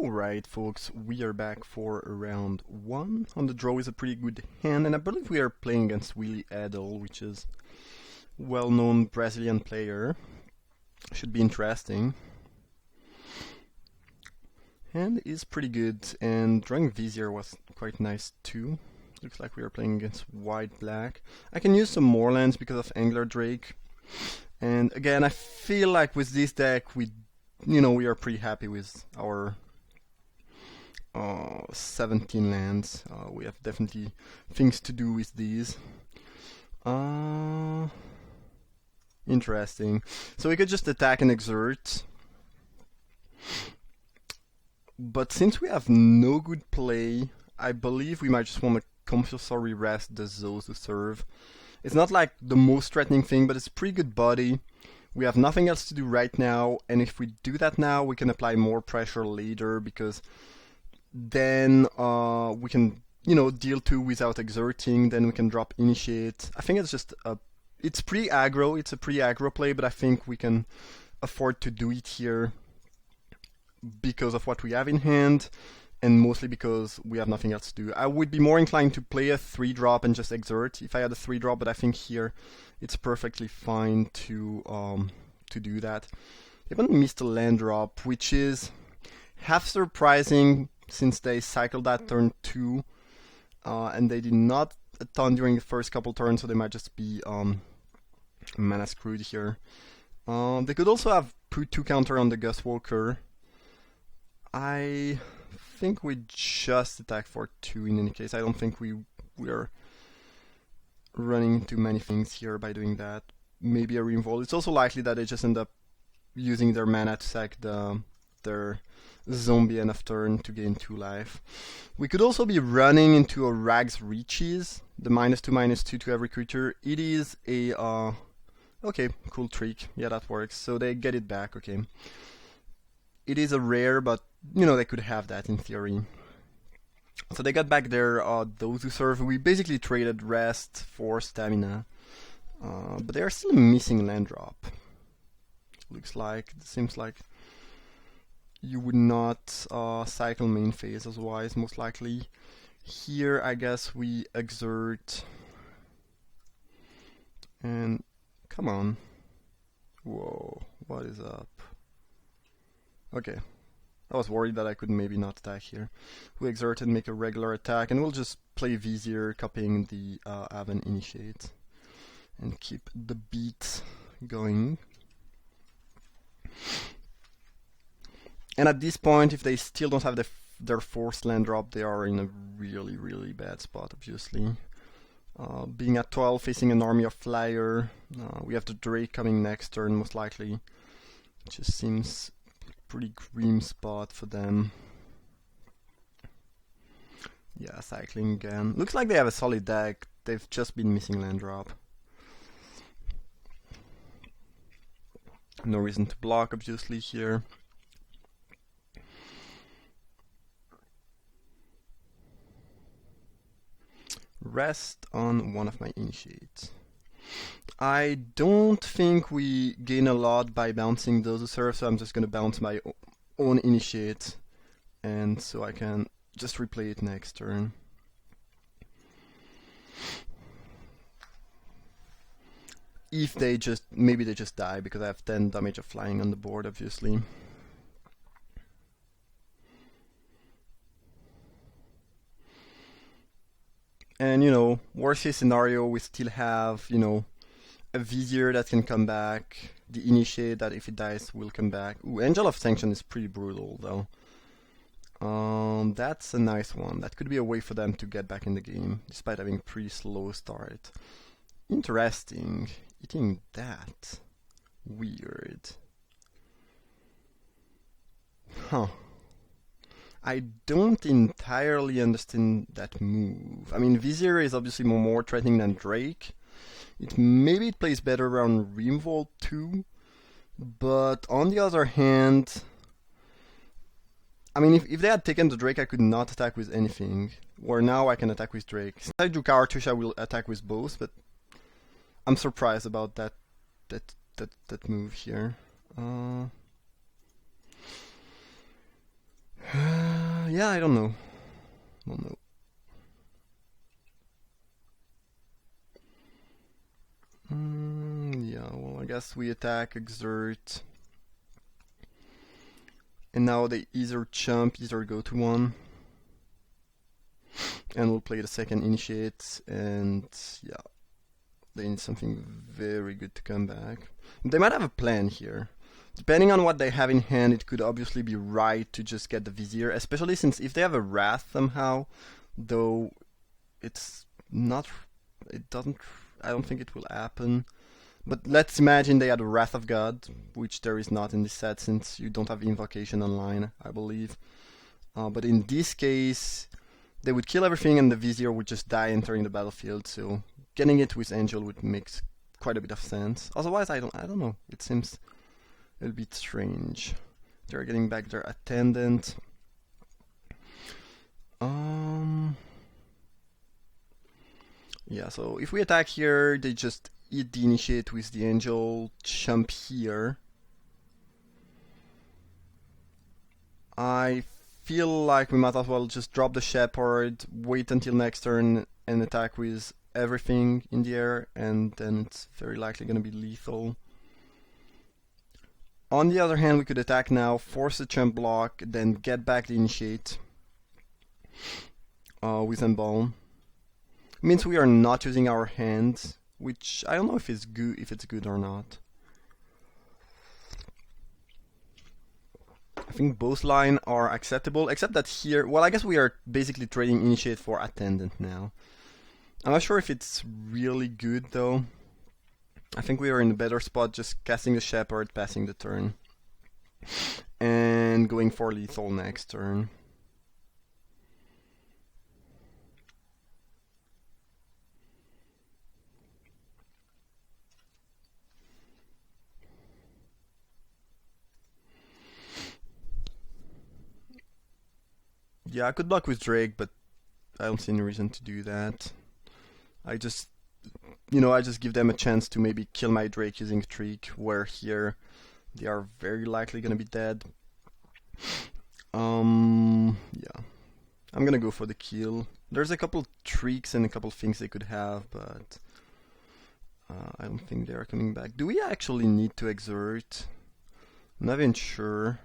Alright folks, we are back for round 1. On the draw is a pretty good hand, and I believe we are playing against Willie Edel, which is a well-known Brazilian player. Should be interesting. Hand is pretty good, and drawing Vizier was quite nice too. Looks like we are playing against white-black. I can use some more lands because of Angler Drake. And again, I feel like with this deck we are pretty happy with our 17 lands. We have definitely things to do with these. Interesting. So we could just attack and exert. But since we have no good play, I believe we might just want to compulsory rest the Zoes to serve. It's not like the most threatening thing, but it's a pretty good body. We have nothing else to do right now, and if we do that now, we can apply more pressure later, because then we can, deal 2 without exerting, then we can drop Initiate. I think it's just it's pretty aggro, it's a pretty aggro play, but I think we can afford to do it here because of what we have in hand, and mostly because we have nothing else to do. I would be more inclined to play a 3-drop and just exert if I had a 3-drop, but I think here it's perfectly fine to do that. They haven't missed a land drop, which is half surprising since they cycled that turn 2, and they did not a ton during the first couple turns, so they might just be mana screwed here. They could also have put 2 counter on the Gust Walker. I think we just attack for 2 in any case. I don't think we are running too many things here by doing that. Maybe a Reinvolve. It's also likely that they just end up using their mana to sack their zombie end of turn to gain 2 life. We could also be running into a Rags Reaches, the -2/-2 to every creature. It is a okay, cool trick. Yeah, that works. So they get it back, okay. It is a rare, but they could have that in theory. So they got back their those who serve. We basically traded rest for stamina, but they are still missing land drop. Looks like, it seems like you would not cycle main phase otherwise, most likely. Here, I guess we exert, and come on. Whoa, what is up? Okay. I was worried that I could maybe not attack here. We exert and make a regular attack, and we'll just play Vizier, copying the Aven Initiate, and keep the beat going. And at this point, if they still don't have their forced land drop, they are in a really, really bad spot, obviously. Being at 12, facing an army of flyer, we have the Drake coming next turn, most likely. It just seems pretty grim spot for them. Yeah, cycling again. Looks like they have a solid deck. They've just been missing land drop. No reason to block, obviously, here. Rest on one of my initiates. I don't think we gain a lot by bouncing those who serve, so I'm just gonna bounce my own initiate, and so I can just replay it next turn. If they maybe they just die, because I have 10 damage of flying on the board, obviously. And worst case scenario, we still have, a Vizier that can come back, the Initiate that if it dies will come back. Ooh, Angel of Sanction is pretty brutal though. That's a nice one. That could be a way for them to get back in the game, despite having a pretty slow start. Interesting. Eating that. Weird. Huh. I don't entirely understand that move. I mean, Vizier is obviously more threatening than Drake. Maybe it plays better around Reinvolve too, but on the other hand, I mean, if they had taken the Drake, I could not attack with anything. Where now I can attack with Drake. Since I do Cartouche, I will attack with both, but I'm surprised about that move here. Yeah, I don't know. Don't know. Yeah, well, I guess we attack, exert. And now they either chump, either go to one. And we'll play the second initiate, and yeah, they need something very good to come back. They might have a plan here. Depending on what they have in hand, it could obviously be right to just get the Vizier, especially since if they have a Wrath somehow, though it's not, it doesn't, I don't think it will happen. But let's imagine they had a Wrath of God, which there is not in this set since you don't have Invocation online, I believe. But in this case, they would kill everything and the Vizier would just die entering the battlefield, so getting it with Angel would make quite a bit of sense. Otherwise, I don't know, it seems a little bit strange. They're getting back their Attendant. Yeah, so if we attack here, they just eat the Initiate with the Angel, jump here. I feel like we might as well just drop the Shepherd, wait until next turn, and attack with everything in the air, and then it's very likely going to be lethal. On the other hand, we could attack now, force a jump block, then get back the Initiate with Embalm. Means we are not using our hands, which I don't know if it's good or not. I think both lines are acceptable, except that here, well, I guess we are basically trading Initiate for Attendant now. I'm not sure if it's really good though. I think we are in a better spot just casting the Shepherd, passing the turn, and going for lethal next turn. Yeah, I could block with Drake, but I don't see any reason to do that. I just give them a chance to maybe kill my Drake using Trick, where here they are very likely gonna be dead. Yeah. I'm gonna go for the kill. There's a couple tricks and a couple things they could have, but I don't think they are coming back. Do we actually need to exert? I'm not even sure.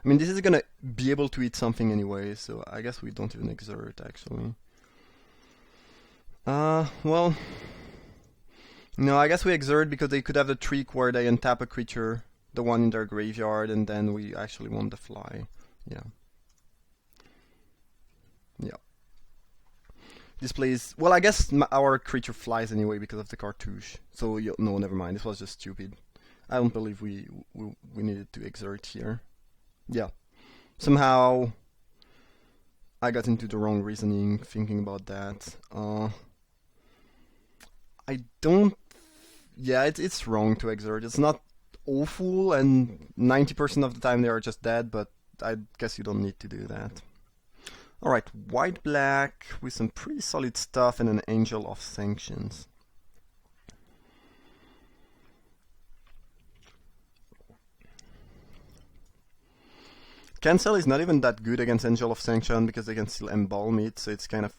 I mean, this is gonna be able to eat something anyway, so I guess we don't even exert, actually. Well... No, I guess we exert because they could have the trick where they untap a creature, the one in their graveyard, and then we actually want the fly. Yeah. Yeah. This plays... Well, I guess our creature flies anyway because of the cartouche. So, no, never mind. This was just stupid. I don't believe we needed to exert here. Yeah. Somehow I got into the wrong reasoning thinking about that. I don't... Yeah, it's wrong to exert. It's not awful, and 90% of the time they are just dead, but I guess you don't need to do that. Alright, white-black with some pretty solid stuff and an Angel of Sanctions. Cancel is not even that good against Angel of Sanction because they can still embalm it, so it's kind of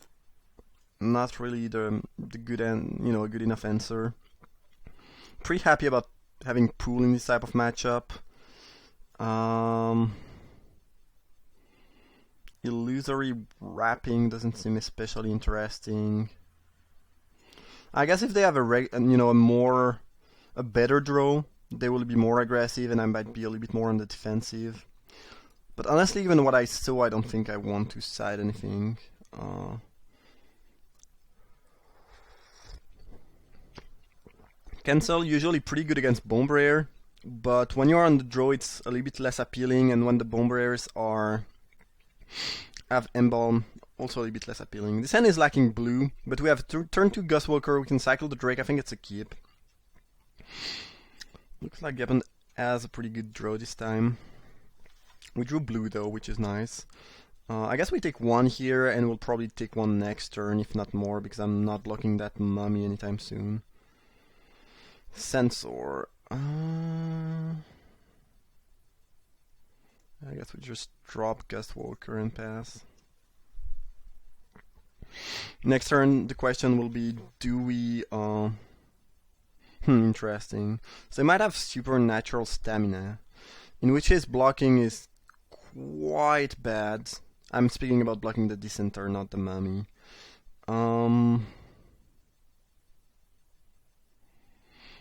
not really the good good enough answer. Pretty happy about having Pool in this type of matchup. Illusory Wrapping doesn't seem especially interesting. I guess if they have a better draw, they will be more aggressive, and I might be a little bit more on the defensive. But honestly, even what I saw, I don't think I want to side anything. Cancel usually pretty good against Bomb Rare, but when you are on the draw, it's a little bit less appealing, and when the Bomb Rares have Embalm, also a little bit less appealing. This hand is lacking blue, but we have turn 2 Gustwalker, we can cycle the Drake, I think it's a keep. Looks like Gavin has a pretty good draw this time. We drew blue though, which is nice. I guess we take one here, and we'll probably take one next turn, if not more, because I'm not blocking that mummy anytime soon. Censor. I I guess we just drop Gust Walker and pass. Next turn, the question will be, do we... interesting. So they might have supernatural stamina, in which case blocking is quite bad. I'm speaking about blocking the Dissenter, not the Mummy.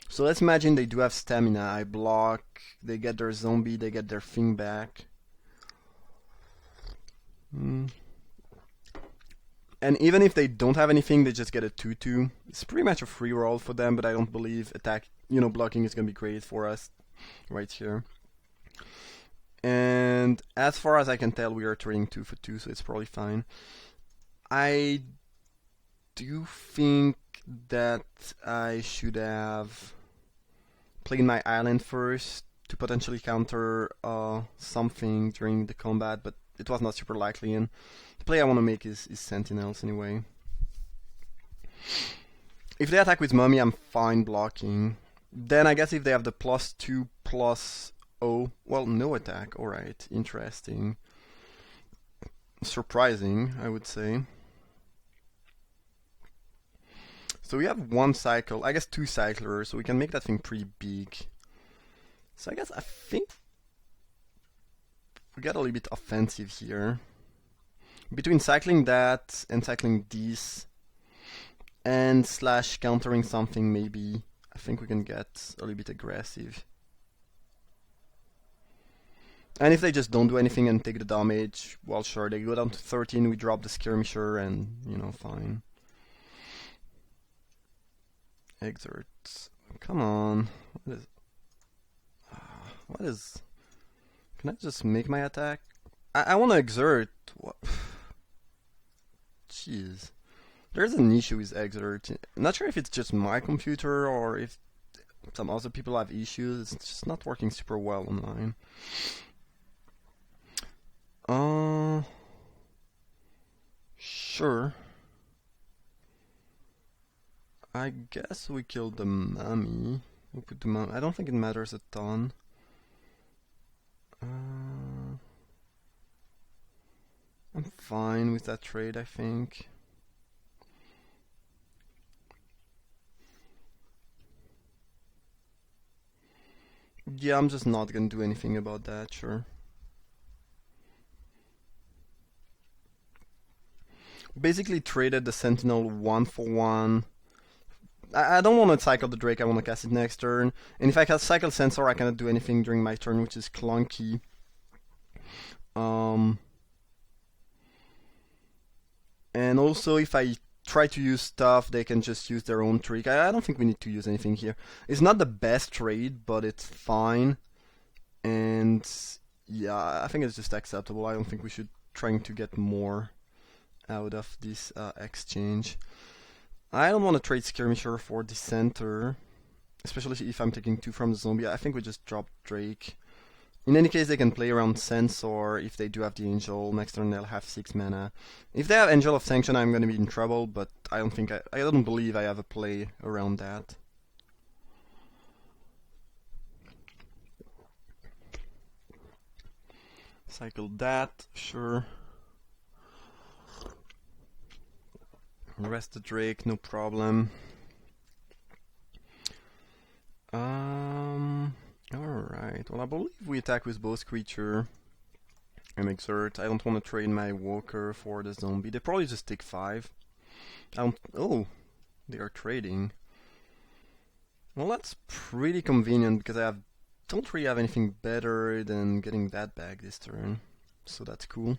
So let's imagine they do have stamina. I block, they get their zombie, they get their thing back. And even if they don't have anything, they just get a 2-2. It's pretty much a free roll for them, but I don't believe attack, blocking is going to be great for us right here. And as far as I can tell, we are trading 2 for 2, so it's probably fine. I do think that I should have played my island first to potentially counter something during the combat, but it was not super likely, and the play I want to make is Sentinels anyway. If they attack with Mummy, I'm fine blocking. Then I guess if they have the +2/+0, well, no attack, alright, interesting. Surprising, I would say. So we have one cycle, I guess 2 cyclers, so we can make that thing pretty big. So I think we get a little bit offensive here. Between cycling that and cycling these and / countering something, maybe I think we can get a little bit aggressive. And if they just don't do anything and take the damage, well, sure, they go down to 13, we drop the Skirmisher, and, fine. Exert. Come on. What is... Can I just make my attack? I want to exert. What? Jeez. There's an issue with exert. I'm not sure if it's just my computer or if some other people have issues. It's just not working super well online. Sure. I guess we killed the Mummy. We put the Mummy. I don't think it matters a ton. I'm fine with that trade, I think. Yeah, I'm just not gonna do anything about that, sure. Basically traded the Sentinel 1-for-1. I don't want to cycle the Drake, I want to cast it next turn. And if I cast Cycle Sensor, I cannot do anything during my turn, which is clunky. And also, if I try to use stuff, they can just use their own trick. I don't think we need to use anything here. It's not the best trade, but it's fine. And yeah, I think it's just acceptable. I don't think we should try to get more out of this exchange. I don't want to trade Skirmisher for Dissenter, especially if I'm taking 2 from the zombie. I think we just drop Drake. In any case, they can play around Sensor if they do have the Angel. Next turn they'll have 6 mana. If they have Angel of Sanction, I'm going to be in trouble, but I don't believe I have a play around that. Cycle that, sure. Rest the Drake, no problem. Alright, well I believe we attack with both creature and exert. I don't want to trade my Walker for the zombie. They probably just take 5. Oh, they are trading. Well, that's pretty convenient because I don't really have anything better than getting that back this turn. So that's cool.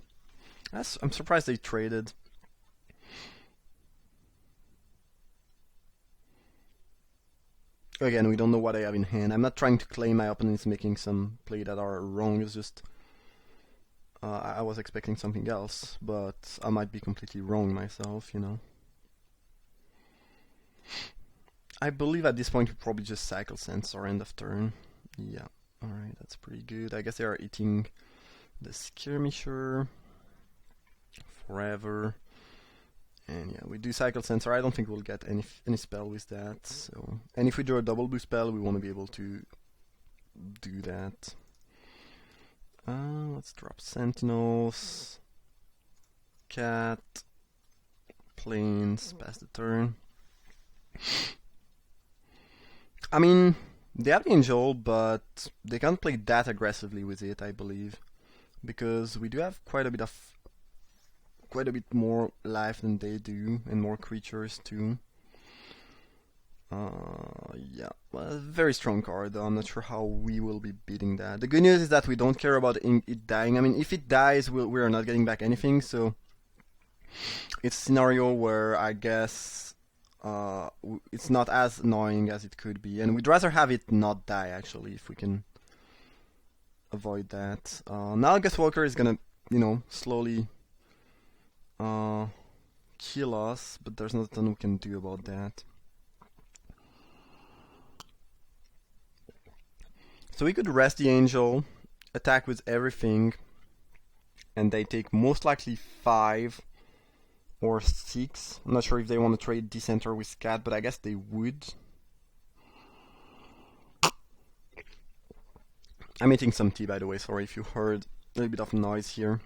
I'm surprised they traded. Again, we don't know what I have in hand. I'm not trying to claim my opponent is making some play that are wrong. It's just I was expecting something else, but I might be completely wrong myself, I believe at this point we probably just cycle Sensor end of turn. Yeah, alright, that's pretty good. I guess they are eating the Skirmisher forever. And yeah, we do cycle Sensor. I don't think we'll get any spell with that. So, and if we draw a double boost spell, we want to be able to do that. Let's drop Sentinels. Cat. Planes. Pass the turn. I mean, they have the Angel, but they can't play that aggressively with it, I believe. Because we do have quite a bit more life than they do, and more creatures too. Yeah, well, a very strong card though. I'm not sure how we will be beating that. The good news is that we don't care about it dying. I mean, if it dies, we are not getting back anything, so it's a scenario where I guess it's not as annoying as it could be, and we'd rather have it not die actually if we can avoid that. Now Gust Walker is gonna, slowly kill us, but there's nothing we can do about that. So we could rest the Angel, attack with everything, and they take most likely 5 or 6. I'm not sure if they want to trade Decenter with Cat, but I guess they would. I'm eating some tea, by the way, sorry if you heard a little bit of noise here.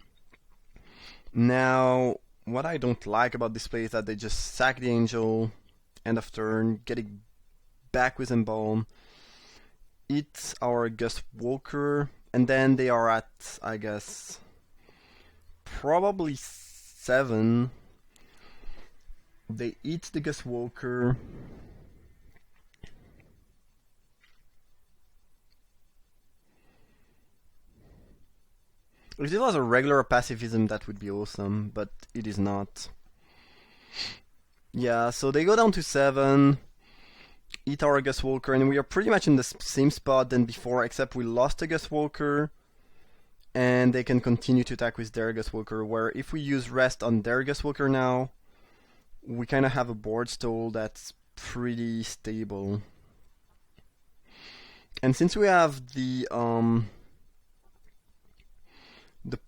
Now, what I don't like about this play is that they just sack the Angel, end of turn, get it back with Embalm, eat our Gust Walker, and then they are at, I guess, probably 7. They eat the Gust Walker. If it was a regular pacifism, that would be awesome, but it is not. Yeah, so they go down to 7. Eat our Gust Walker, and we are pretty much in the same spot than before, except we lost a Gust Walker, and they can continue to attack with their Gust Walker, where if we use rest on their Gust Walker now, we kind of have a board stall that's pretty stable. And since we have the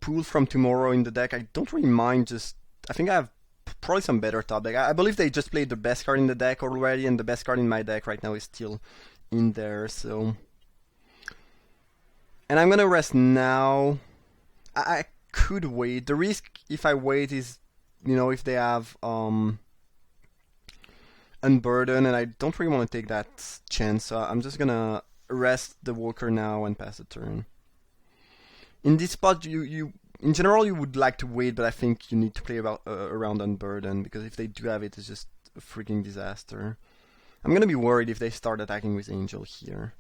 pool from tomorrow in the deck, I don't really mind I think I have probably some better top deck. I believe they just played the best card in the deck already, and the best card in my deck right now is still in there, so... And I'm gonna rest now. I could wait. The risk if I wait is, if they have Unburden, and I don't really want to take that chance, so I'm just gonna rest the Walker now and pass the turn. In this spot, in general, you would like to wait, but I think you need to play around Unburden, because if they do have it, it's just a freaking disaster. I'm gonna be worried if they start attacking with Angel here.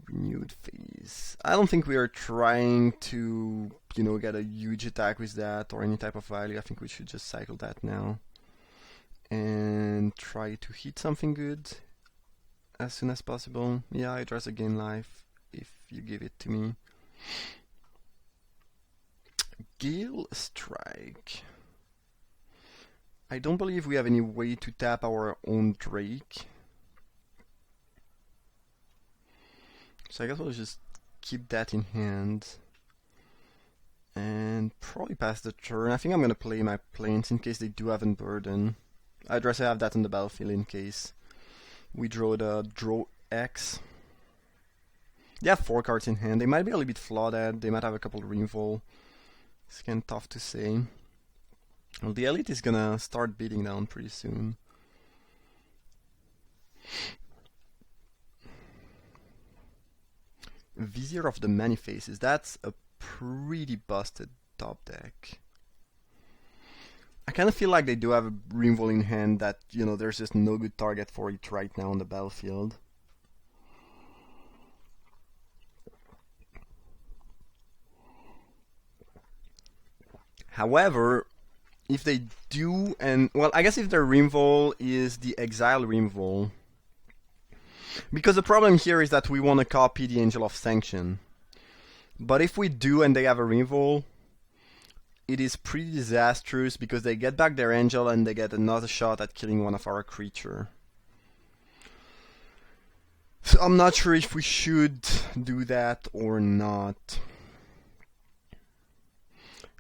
Renewed phase. I don't think we are trying to, get a huge attack with that or any type of value. I think we should just cycle that now. And try to hit something good as soon as possible. Yeah, I draw gain life if you give it to me. Gale Strike. I don't believe we have any way to tap our own Drake. So I guess we'll just keep that in hand. And probably pass the turn. I think I'm going to play my planes in case they do have Unburden. I'd rather have that on the battlefield in case we draw the draw X. They have 4 cards in hand. They might be a little bit flawed. They might have a couple of Rainfall. It's kind of tough to say. Well, the Elite is gonna start beating down pretty soon. Vizier of the Many Faces. That's a pretty busted top deck. I kind of feel like they do have a Rainfall in hand that, there's just no good target for it right now on the battlefield. However, if they do, I guess if their Rainfall is the Exile Rainfall, because the problem here is that we want to copy the Angel of Sanction. But if we do and they have a Rainfall, it is pretty disastrous because they get back their Angel and they get another shot at killing one of our creature. So I'm not sure if we should do that or not.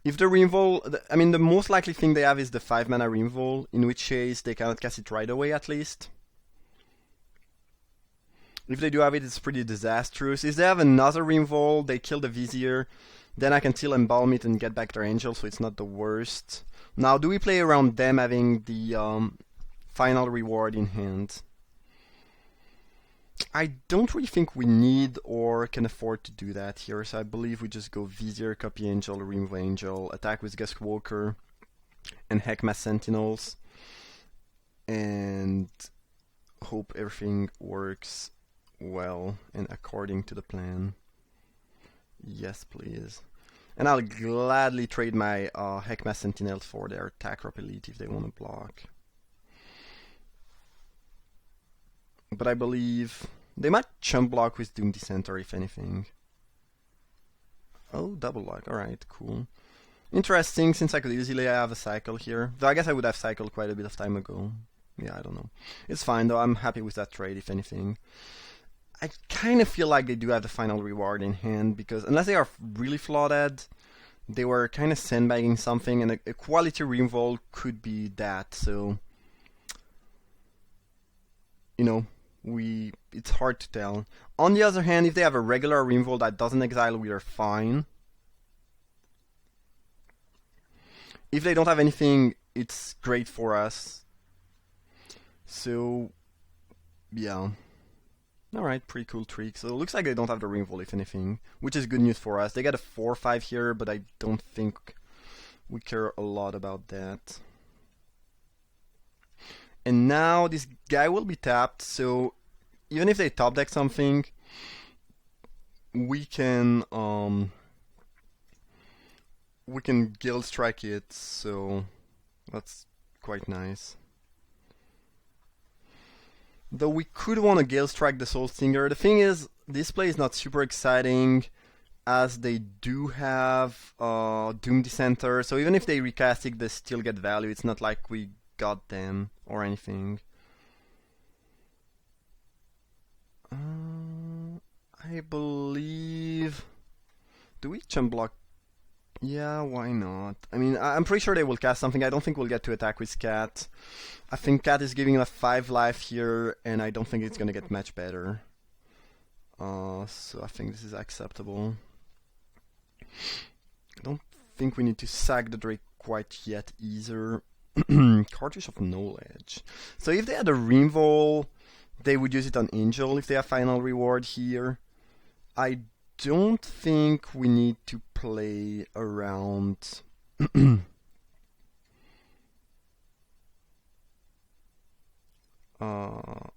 If the Rainfall, the most likely thing they have is the 5 mana Rainfall, in which case they cannot cast it right away at least. If they do have it, it's pretty disastrous. If they have another Rimvolt, they kill the Vizier, then I can still embalm it and get back their Angel, so it's not the worst. Now, do we play around them having the final reward in hand? I don't really think we need or can afford to do that here, so I believe we just go Vizier, copy Angel, remove Angel, attack with Guest Walker, and Heckma Sentinels, and hope everything works well and according to the plan. Yes, please. And I'll gladly trade my Heckma Sentinels for their attack Rock Elite if they want to block. But I believe they might chump block with Doom Dissenter if anything. Oh, double block. Alright, cool. Interesting, since I could easily have a cycle here. Though I guess I would have cycled quite a bit of time ago. Yeah, I don't know. It's fine though, I'm happy with that trade if anything. I kind of feel like they do have the final reward in hand, because unless they are really flawed, they were kind of sandbagging something, and a quality Rimvolt could be that, so... You know, it's hard to tell. On the other hand, if they have a regular Rimvolt that doesn't exile, we are fine. If they don't have anything, it's great for us. So, yeah. Alright, pretty cool trick. So it looks like they don't have the Rimvolt, if anything, which is good news for us. They got a 4-5 here, but I don't think we care a lot about that. And now this guy will be tapped, so even if they top deck something, we can Guild Strike it, so that's quite nice. Though we could want to Gale Strike the Soul Stinger. The thing is, this play is not super exciting, as they do have Doom Dissenter, so even if they recast it, they still get value. It's not like we got them or anything. I believe... Do we chump block? Yeah, why not? I mean, I'm pretty sure they will cast something. I don't think we'll get to attack with Cat. I think Cat is giving us 5 life here, and I don't think it's gonna get much better. So I think this is acceptable. I don't think we need to sack the Drake quite yet either. Cartridge of Knowledge. So if they had a Rimvolt, they would use it on Angel if they have final reward here. I don't think we need to play around a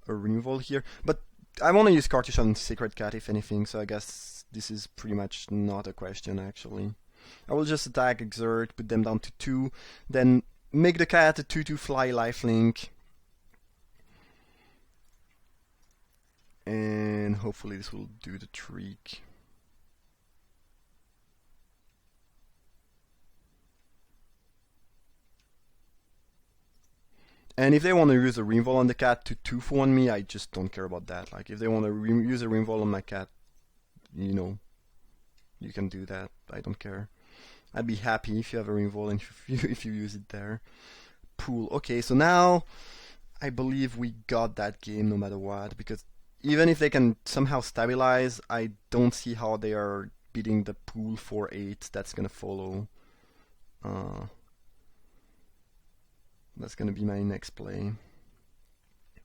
Rimvolt here, but I want to use Cartridge on Sacred Cat if anything, so I guess this is pretty much not a question actually. I will just attack, exert, put them down to 2, then make the cat a 2/2 fly lifelink. And hopefully this will do the trick. And if they want to use a Rimvolt on the cat to 2-for on me, I just don't care about that. Like, if they want to use a Rimvolt on my cat, you know, you can do that. I don't care. I'd be happy if you have a Rimvolt and if you use it there. Pool. Okay, so now I believe we got that game no matter what, because even if they can somehow stabilize, I don't see how they are beating the pool 4-8 that's gonna follow. That's gonna be my next play.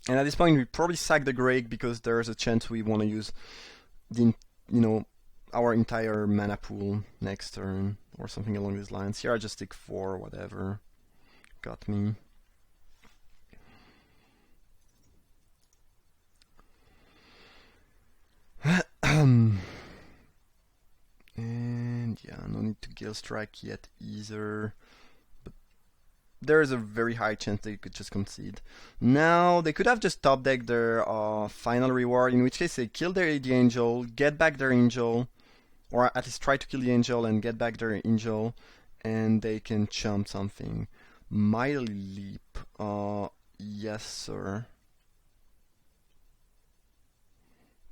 And at this point, we probably sack the Greg because there's a chance we want to use the, our entire mana pool next turn or something along these lines. Here I just take 4, whatever. Got me. And yeah, no need to Gale Strike yet either. But there is a very high chance they could just concede. Now, they could have just top decked their final reward, in which case they kill the Angel, get back their Angel, or at least try to kill the Angel and get back their Angel, and they can chump something. Mighty Leap. Yes, sir.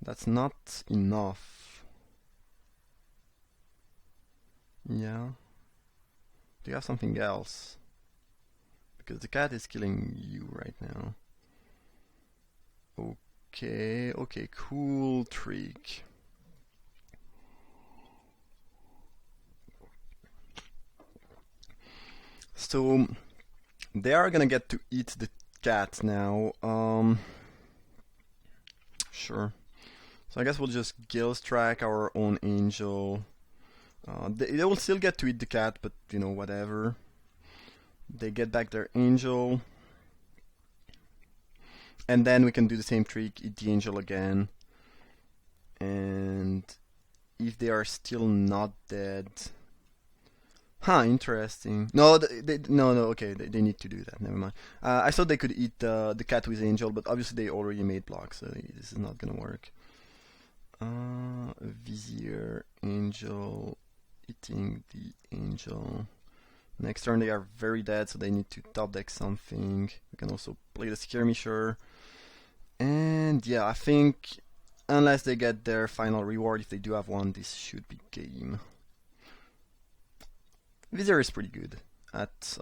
That's not enough. Yeah. Do you have something else? Because the cat is killing you right now. Okay, okay, cool trick. So they are gonna get to eat the cat now. Sure. So I guess we'll just Gale Strike our own angel. They will still get to eat the cat, but you know, whatever. They get back their angel. And then we can do the same trick, eat the angel again. And if they are still not dead... Huh, interesting. No, no, okay, they need to do that, never mind. I thought they could eat the cat with angel, but obviously they already made blocks, so this is not gonna work. Vizier, angel, eating the angel. Next turn they are very dead, so they need to top deck something. We can also play the Skirmisher. And yeah, I think unless they get their final reward, if they do have one, this should be game. Vizier is pretty good at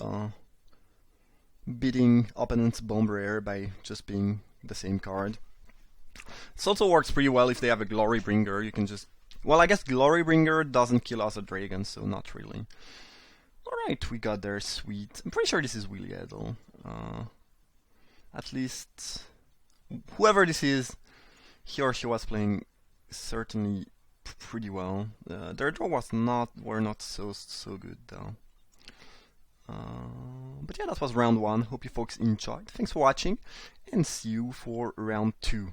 beating opponent's Bomb Rare by just being the same card. This also works pretty well if they have a Glory Bringer. You can just... Well, I guess Glory Bringer doesn't kill us a dragon, so not really. Alright, we got there, sweet. I'm pretty sure this is Willy Edel. At least... Whoever this is, he or she was playing certainly pretty well. Their draw were not so good though. But yeah, that was round 1. Hope you folks enjoyed. Thanks for watching, and see you for round 2.